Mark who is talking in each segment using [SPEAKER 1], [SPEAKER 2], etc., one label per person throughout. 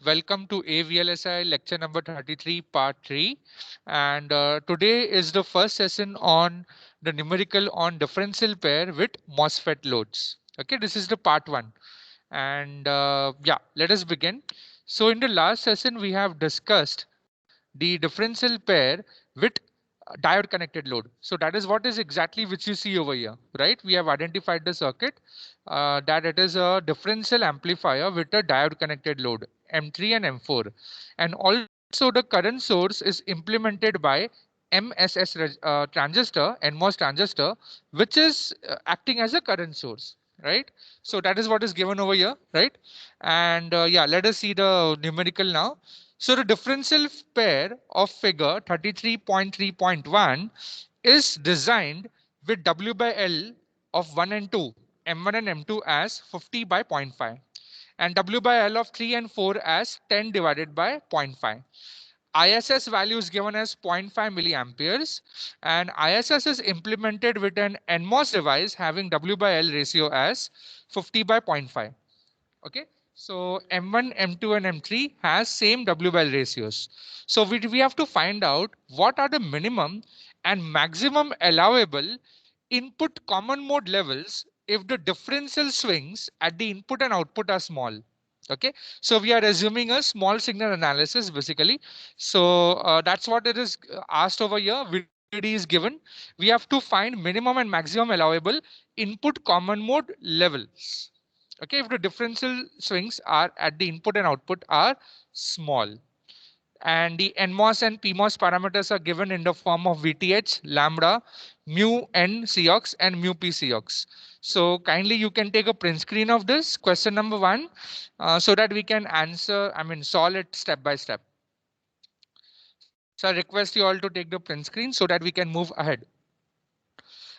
[SPEAKER 1] Welcome to AVLSI lecture number 33, part 3. And today is the first session on the numerical on differential pair with MOSFET loads. Okay, this is the part 1. And yeah, let us begin. So in the last session, we have discussed the differential pair with diode connected load. So that is what is exactly which you see over here, right? We have identified the circuit that it is a differential amplifier with a diode connected load M3 and M4. And also the current source is implemented by transistor, NMOS transistor, which is acting as a current source, right? So that is what is given over here, right? And yeah, let us see the numerical now. So the differential pair of figure 33.3.1 is designed with W by L of 1 and 2, M1 and M2 as 50 by zero point 0.5 and W by L of 3 and 4 as 10 divided by zero point 0.5. ISS value is given as 0.5 milliamperes and ISS is implemented with an NMOS device having W by L ratio as 50 by zero point 0.5. Okay, so M1, M2 and M3 has same W by L ratios. So we have to find out what are the minimum and maximum allowable input common mode levels if the differential swings at the input and output are small. Okay, so we are assuming a small signal analysis basically. So that's what it is asked over here. VDD is given. We have to find minimum and maximum allowable input common mode levels. Okay, if the differential swings are at the input and output are small. And the NMOS and PMOS parameters are given in the form of VTH, lambda, mu n Cox and mu p Cox. So kindly you can take a print screen of this question number 1 so that we can solve it step by step. So I request you all to take the print screen so that we can move ahead.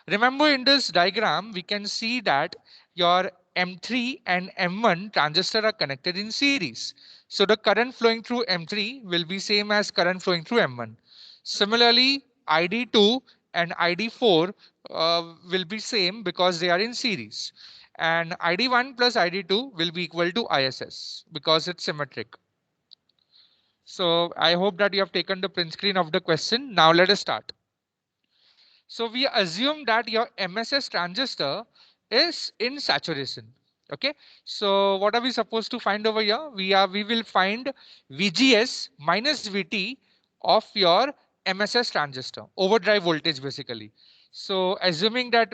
[SPEAKER 1] Remember in this diagram, we can see that your M3 and M1 transistor are connected in series. So the current flowing through M3 will be same as current flowing through M1. Similarly, ID2 and ID4 will be same because they are in series. And ID1 plus ID2 will be equal to ISS because it's symmetric. So I hope that you have taken the print screen of the question. Now let us start. So we assume that your MSS transistor is in saturation. Okay. So what are we supposed to find over here? We will find VGS minus VT of your MSS transistor, overdrive voltage basically. So assuming that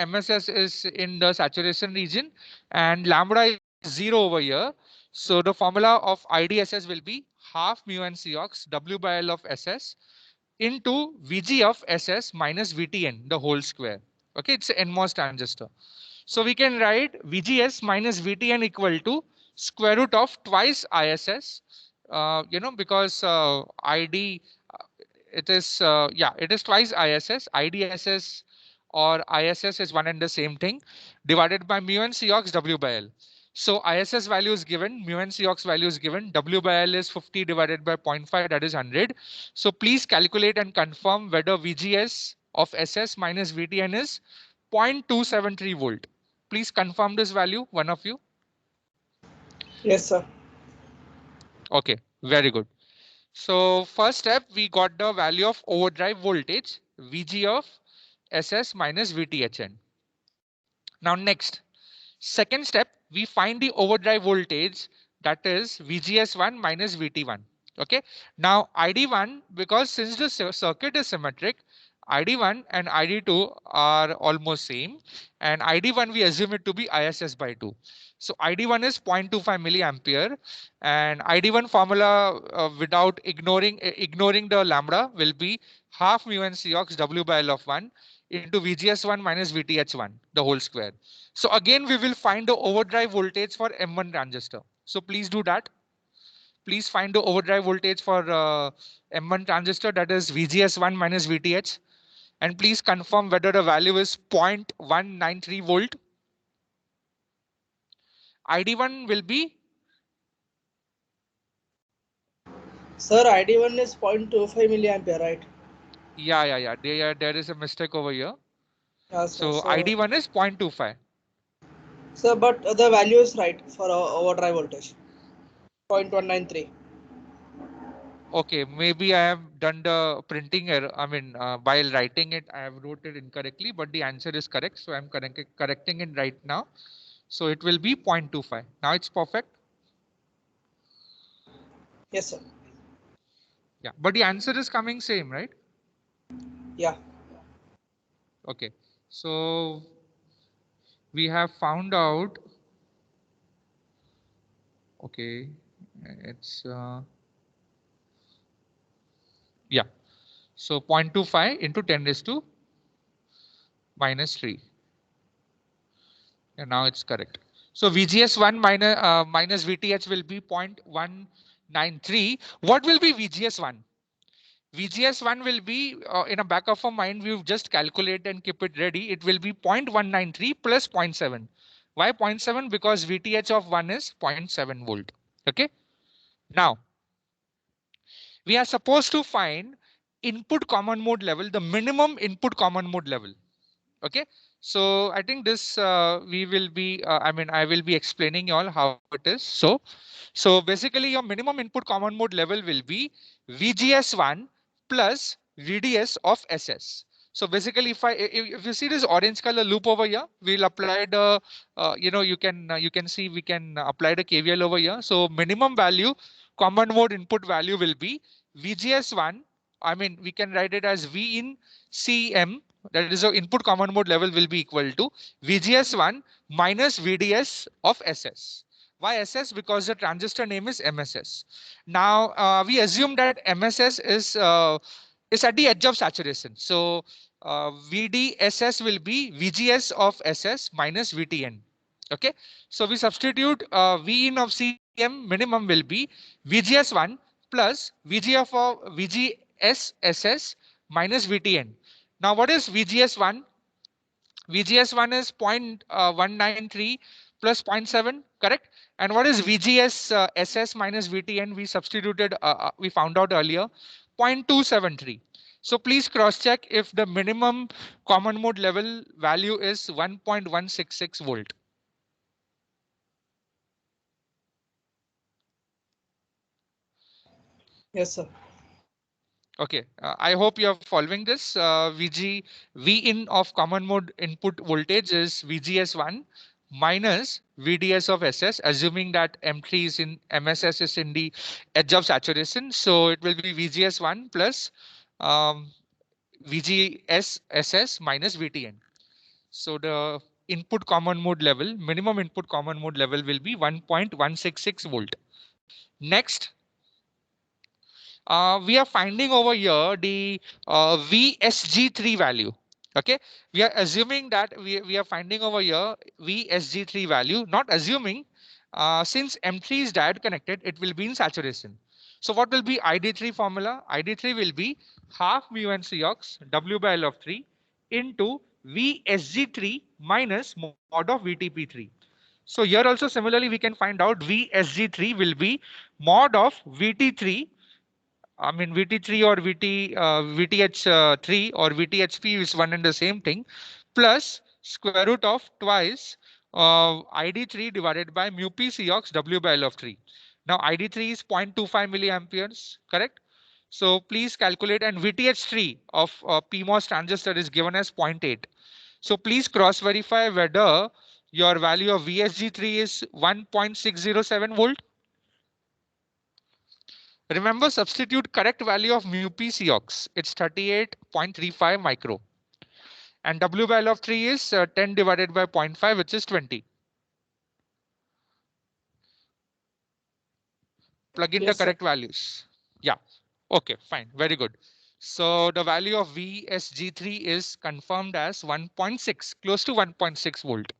[SPEAKER 1] MSS is in the saturation region and lambda is 0 over here. So the formula of IDSS will be half mu n Cox W by L of SS into Vg of Ss minus Vtn, the whole square. Okay, it's an NMOS transistor. So we can write VGS minus Vtn equal to square root of twice ISS, because ID, it is, it is twice ISS, IDSS or ISS is one and the same thing, divided by mu and Cox W by L. So ISS value is given, mu and Cox value is given, W by L is 50 divided by 0.5, that is 100. So please calculate and confirm whether VGS of SS minus VTN is 0.273 volt. Please confirm this value, one of you.
[SPEAKER 2] Yes, sir.
[SPEAKER 1] Okay, very good. So first step, we got the value of overdrive voltage, Vg of SS minus VTHN. Now next, second step, we find the overdrive voltage, that is VGS1 minus VT1. Okay. Now ID1, because since the circuit is symmetric, ID1 and ID2 are almost same, and ID1 we assume it to be ISS by 2. So ID1 is 0.25 milliampere, and ID1 formula without ignoring the lambda will be half mu n Cox W by L of 1 into VGS1 minus VTH1, the whole square. So again, we will find the overdrive voltage for M1 transistor. So please do that. Please find the overdrive voltage for M1 transistor, that is VGS1 minus VTH. And please confirm whether the value is 0.193 volt. ID1 will be,
[SPEAKER 2] Sir, ID1 is 0.25 milliampere, right?
[SPEAKER 1] yeah. There is a mistake over here.
[SPEAKER 2] Yes, sir.
[SPEAKER 1] So ID1 is 0.25.
[SPEAKER 2] Sir, but the value is right for overdrive voltage. 0.193.
[SPEAKER 1] Okay, maybe I have done the printing error. I mean, while writing it, I have wrote it incorrectly, but the answer is correct. So I'm correcting it right now. So it will be 0.25. Now it's perfect.
[SPEAKER 2] Yes, sir.
[SPEAKER 1] Yeah, but the answer is coming same, right?
[SPEAKER 2] Yeah.
[SPEAKER 1] Okay, so we have found out. Okay, it's yeah. So 0.25 into 10 raised to minus 3. And now it's correct. So VGS1 minus VTH will be 0.193. What will be VGS1? VGS1 will be in a back of our mind, we've just calculate and keep it ready. It will be 0.193 plus 0.7. Why 0.7? Because VTH of 1 is 0.7 volt. Okay. Now, we are supposed to find input common mode level, the minimum input common mode level. Okay, so I think this we will be I will be explaining you all how it is. So basically your minimum input common mode level will be VGS1 plus VDS of SS. So basically if you see this orange color loop over here, we'll apply the you can see we can apply the KVL over here. So minimum value common mode input value will be VGS1. I mean we can write it as V in CM, that is the input common mode level will be equal to VGS1 minus VDS of SS. Why SS? Because the transistor name is MSS. Now we assume that MSS is at the edge of saturation. So VDSS will be VGS of SS minus VTN. Okay, so we substitute V in of CM minimum will be VGS1 plus VGF of VGS minus VTN. Now, what is VGS1? VGS1 is 0.193 plus zero point 0.7, correct? And what is VGS SS minus VTN? We substituted, we found out earlier, 0.273. So please cross check if the minimum common mode level value is 1.166 volt.
[SPEAKER 2] Yes, sir.
[SPEAKER 1] Okay, I hope you are following this. V in of common mode input voltage is VGS1 minus VDS of SS, assuming that M3 is in MSS is in the edge of saturation. So it will be VGS1 plus um, VGS SS minus VTN. So the input common mode level, minimum input common mode level will be 1.166 volt. Next, we are finding over here the VSG3 value. Okay, we are assuming that we are finding over here VSG3 value, not assuming, since M3 is diode connected, it will be in saturation. So what will be ID3 formula? ID3 will be half mu n Cox W by L of 3 into VSG3 minus mod of VTP3. So here also similarly we can find out VSG3 will be mod of VT3. I mean VT3 or VTH3 or VTHP is one and the same thing, plus square root of twice ID3 divided by mu P Cox W by L of 3. Now ID3 is 0.25 milliamperes, correct? So please calculate, and VTH3 of PMOS transistor is given as 0.8. So please cross verify whether your value of VSG3 is 1.607 volt. Remember, substitute correct value of mu p Cox. It's 38.35 micro. And W by L of 3 is 10 divided by 0.5, which is 20. Plug in the
[SPEAKER 2] Yes, sir.
[SPEAKER 1] correct values. Yeah. Okay, fine. Very good. So the value of VSG3 is confirmed as 1.6, close to 1.6 volt.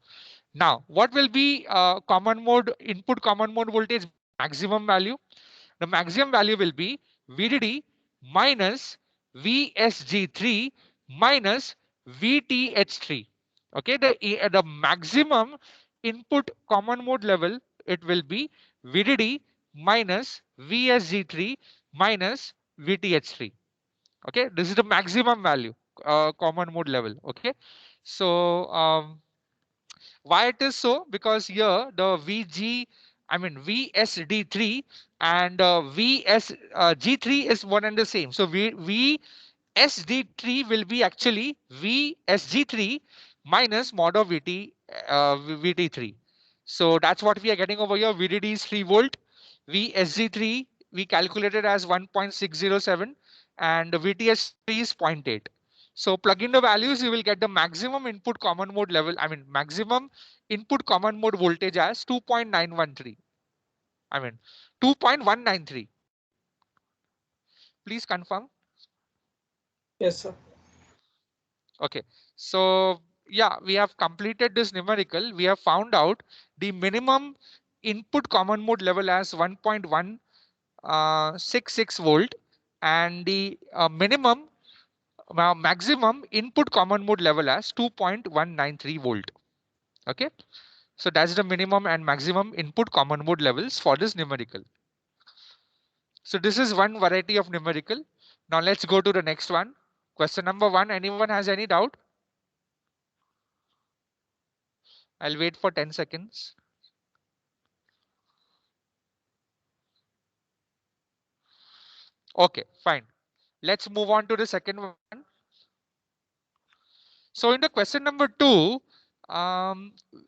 [SPEAKER 1] Now, what will be common mode input common mode voltage maximum value? The maximum value will be VDD minus VSG3 minus VTH3. Okay, the maximum input common mode level, it will be VDD minus VSG3 minus VTH3. Okay, this is the maximum value common mode level. Okay, so why it is so? Because here the VG I mean VSD3 and VSG3 is one and the same. So VSD3 will be actually VSG3 minus mod of VT3. So that's what we are getting over here. VDD is 3 volt. VSG3 we calculated as 1.607 and VTS3 is 0.8. So plug in the values, you will get the maximum input common mode level. I mean, maximum input common mode voltage as 2.913. I mean, 2.193. Please confirm.
[SPEAKER 2] Yes, sir.
[SPEAKER 1] Okay. So yeah, we have completed this numerical. We have found out the minimum input common mode level as 1.166 volt and the minimum maximum input common mode level as 2.193 volt. Okay. So that's the minimum and maximum input common mode levels for this numerical. So this is one variety of numerical. Now let's go to the next one. Question number 1. Anyone has any doubt? I'll wait for 10 seconds. Okay, fine. Let's move on to the second one. So in the question number 2,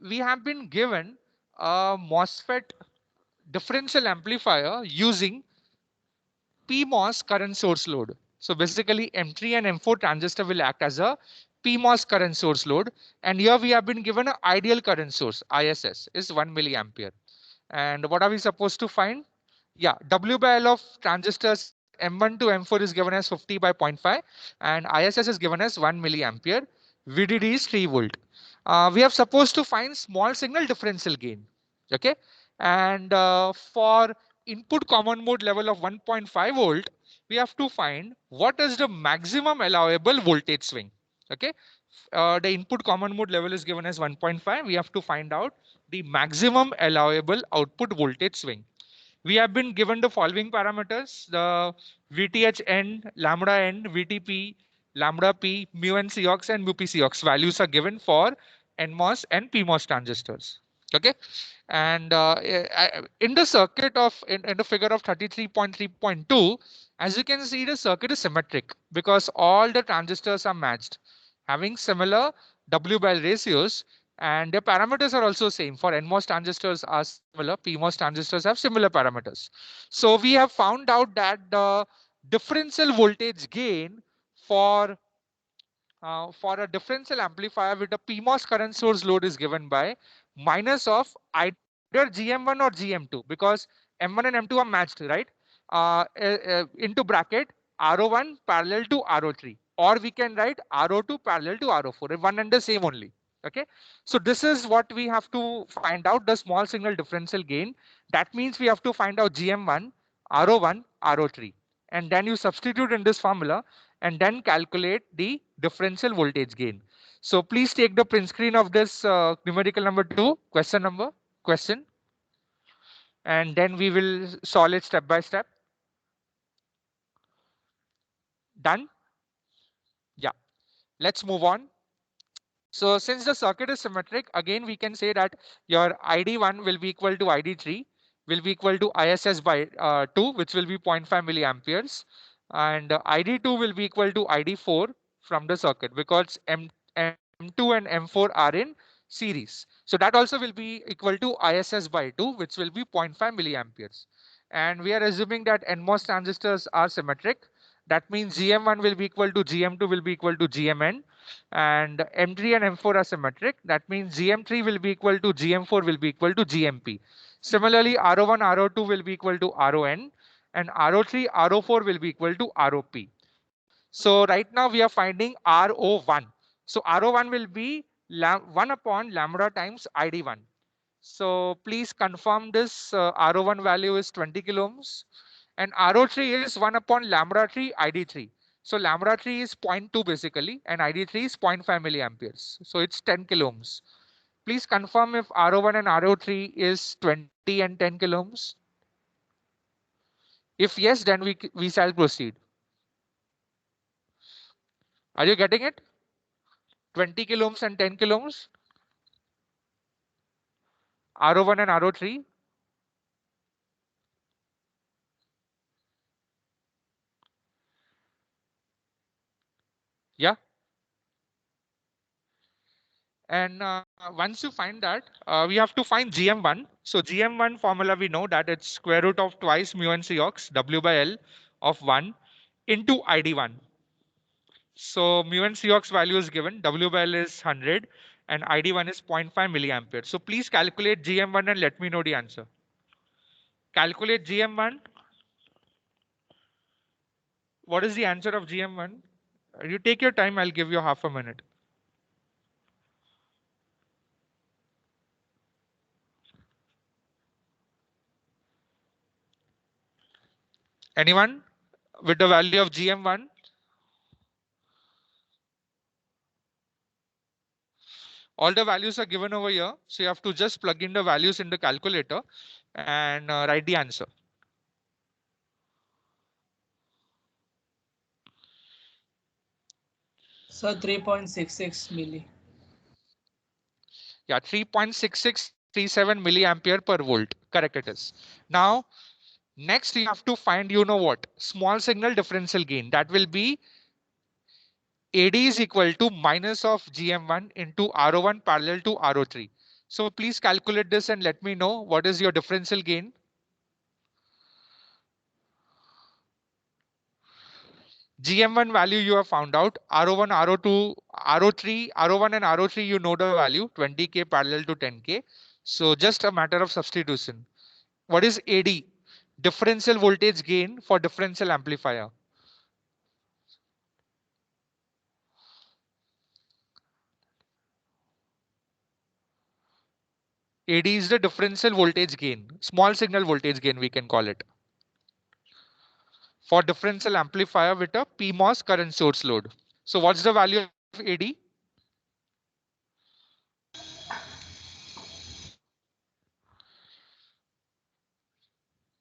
[SPEAKER 1] we have been given a MOSFET differential amplifier using PMOS current source load. So basically M3 and M4 transistor will act as a PMOS current source load. And here we have been given an ideal current source, ISS, is 1 milliampere. And what are we supposed to find? Yeah, W by L of transistors M1 to M4 is given as 50 by 0.5 and ISS is given as 1 milliampere. VDD is 3 volt. We are supposed to find small signal differential gain. Okay. And for input common mode level of 1.5 volt, we have to find what is the maximum allowable voltage swing. Okay. The input common mode level is given as 1.5. We have to find out the maximum allowable output voltage swing. We have been given the following parameters: the VTH n, lambda n, VTP, lambda p, mu n Cox and mu p Cox values are given for NMOS and PMOS transistors. Okay. And in the circuit of in the figure of 33.3.2, as you can see, the circuit is symmetric because all the transistors are matched, having similar W by L ratios, and their parameters are also same. For NMOS transistors are similar, PMOS transistors have similar parameters. So we have found out that the differential voltage gain for for a differential amplifier with a PMOS current source load is given by minus of either GM1 or GM2 because M1 and M2 are matched, right? Into bracket RO1 parallel to RO3, or we can write RO2 parallel to RO4, one and the same only. Okay, so this is what we have to find out, the small signal differential gain. That means we have to find out GM1, RO1, RO3, and then you substitute in this formula and then calculate the differential voltage gain. So please take the print screen of this numerical number 2, question, and then we will solve it step by step. Done? Yeah. Let's move on. So since the circuit is symmetric, again we can say that your ID1 will be equal to ID3, will be equal to ISS by 2, which will be 0.5 milliamperes, and ID2 will be equal to ID4 from the circuit because M2 and M4 are in series. So that also will be equal to ISS by 2, which will be 0.5 milliamperes. And we are assuming that NMOS transistors are symmetric. That means GM1 will be equal to GM2 will be equal to GMN, and M3 and M4 are symmetric. That means GM3 will be equal to GM4 will be equal to GMP. Similarly, RO1, RO2 will be equal to RON, and RO3, RO4 will be equal to ROP. So right now we are finding RO1. So RO1 will be 1 upon lambda times ID1. So please confirm this RO1 value is 20 kilo ohms and RO3 is 1 upon lambda 3 ID3. So lambda 3 is 0.2 basically and ID3 is 0.5 milliamperes. So it's 10 kilo ohms. Please confirm if RO1 and RO3 is 20 and 10 kilo ohms. If yes, then we shall proceed. Are you getting it? 20 kilo ohms and 10 kilo ohms? RO1 and RO3? Yeah. And once you find that, we have to find GM1. So GM1 formula, we know that it's square root of twice mu n Cox W by L of 1 into ID1. So mu n Cox value is given, W by L is 100, and ID1 is 0.5 milliampere. So please calculate GM1 and let me know the answer. Calculate GM1. What is the answer of GM1? You take your time, I'll give you half a minute. Anyone with the value of GM1? All the values are given over here. So you have to just plug in the values in the calculator and write the answer.
[SPEAKER 2] Sir, 3.66 milli.
[SPEAKER 1] Yeah, 3.6637 milliampere per volt. Correct it is. Now, next you have to find, you know what? Small signal differential gain. That will be AD is equal to minus of GM1 into RO1 parallel to RO3. So please calculate this and let me know what is your differential gain. GM1 value you have found out, RO1, RO2, RO3, RO1 and RO3, you know the value, 20K parallel to 10K. So just a matter of substitution. What is AD? Differential voltage gain for differential amplifier. AD is the differential voltage gain, small signal voltage gain, we can call it, for differential amplifier with a PMOS current source load. So what's the value of AD?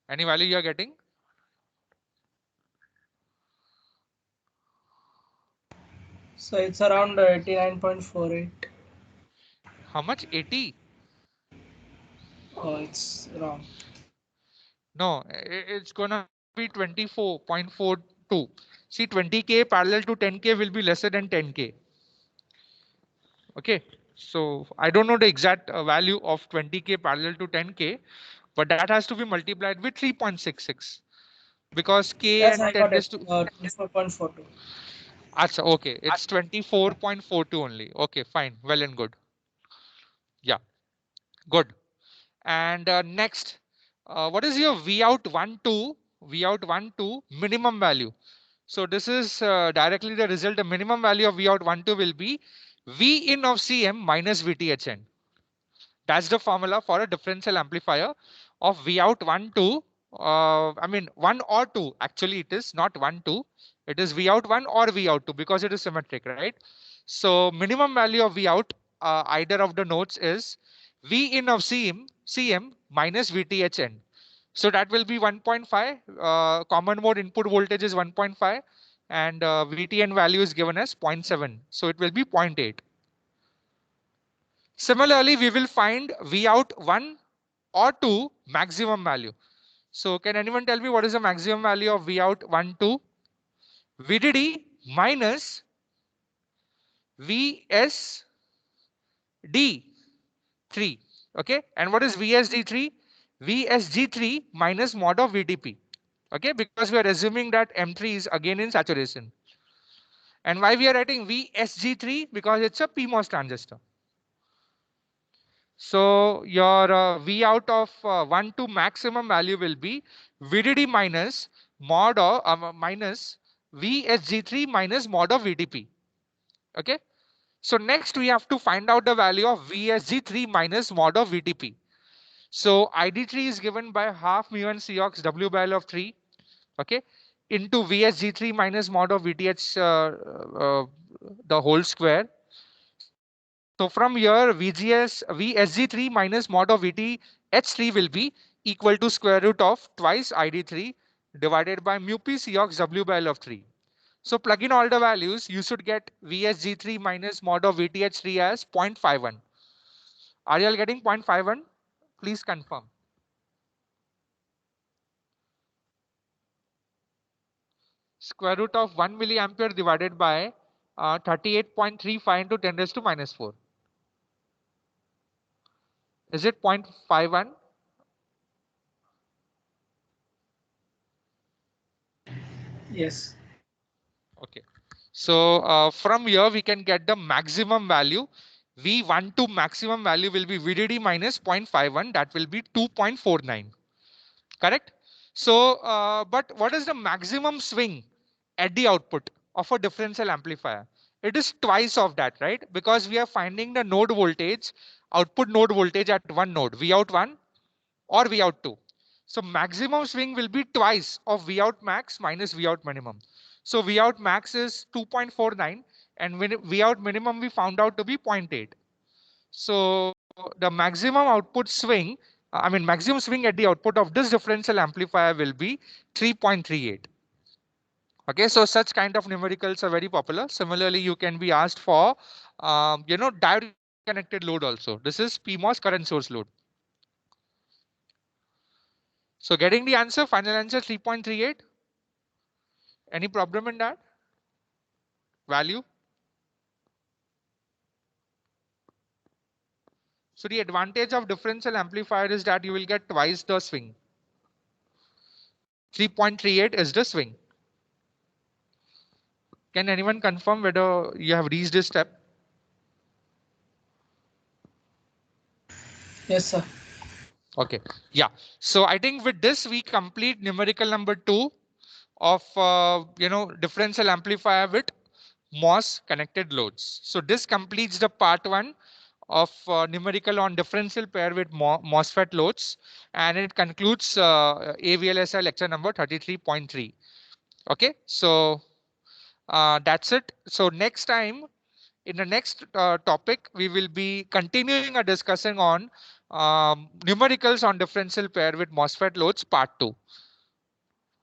[SPEAKER 1] Any value you are getting?
[SPEAKER 2] So it's around 89.48.
[SPEAKER 1] How much? 80?
[SPEAKER 2] Oh, it's wrong.
[SPEAKER 1] No, it's gonna be 24.42. See, 20K parallel to 10K will be lesser than 10K. Okay. So I don't know the exact value of 20K parallel to 10K, but that has to be multiplied with 3.66 because K
[SPEAKER 2] Yes, I
[SPEAKER 1] and 10
[SPEAKER 2] got it.
[SPEAKER 1] raised to.
[SPEAKER 2] 24.42.
[SPEAKER 1] Achha, okay, it's 24.42 only. Okay, fine. Well and good. Yeah, good. And next, what is your V out 1 2? V out 1 2 minimum value. So this is directly the result. The minimum value of V out 1 2 will be V in of Cm minus VTHN. That's the formula for a differential amplifier of V out 1 2. I mean 1 or 2. Actually, it is not 1 2. It is V out 1 or V out 2 because it is symmetric, right? So minimum value of V out either of the nodes is V in of Cm minus VTHN. So that will be 1.5. Common mode input voltage is 1.5 and VTN value is given as 0.7. So it will be 0.8. Similarly, we will find V out 1 or 2 maximum value. So can anyone tell me what is the maximum value of V out 1, 2? VDD minus VSD3. Okay. And what is VSD3? VSG3 minus mod of VDP. Okay. Because we are assuming that M3 is again in saturation. And why we are writing VSG3? Because it's a PMOS transistor. So your V out of 1 to maximum value will be VDD minus mod of minus VSG3 minus mod of VDP. Okay. So next we have to find out the value of VSG3 minus mod of VDP. So ID3 is given by half mu n Cox W by L of 3. Okay. Into VSG3 minus mod of VTH the whole square. So from here, VSG3 minus mod of VTH3 will be equal to square root of twice ID3 divided by mu P Cox W by L of 3. So plug in all the values, you should get VSG3 minus mod of VTH3 as 0.51. Are you all getting 0.51? Please confirm. Square root of 1 milliampere divided by 38.35 into 10 raised to minus 4. Is it 0.51?
[SPEAKER 2] Yes.
[SPEAKER 1] Okay. So from here we can get the maximum value. V12 maximum value will be VDD minus 0.51. That will be 2.49. Correct? So, but what is the maximum swing at the output of a differential amplifier? It is twice of that, right? Because we are finding the node voltage, output node voltage at one node, V out 1 or V out 2. So maximum swing will be twice of V out max minus V out minimum. So V out max is 2.49 and V out minimum we found out to be 0.8. So the maximum output swing, maximum swing at the output of this differential amplifier will be 3.38. Okay, so such kind of numericals are very popular. Similarly, you can be asked for, diode connected load also. This is PMOS current source load. So getting the answer, final answer 3.38. Any problem in that value? So the advantage of differential amplifier is that you will get twice the swing. 3.38 is the swing. Can anyone confirm whether you have reached this step?
[SPEAKER 2] Yes, sir.
[SPEAKER 1] Okay. Yeah. So I think with this we complete numerical number 2 of differential amplifier with MOS connected loads. So this completes the part 1 of numerical on differential pair with MOSFET loads, and it concludes AVLSI lecture number 33.3. Okay, so that's it. So next time, in the next topic, we will be continuing a discussion on numericals on differential pair with MOSFET loads part 2.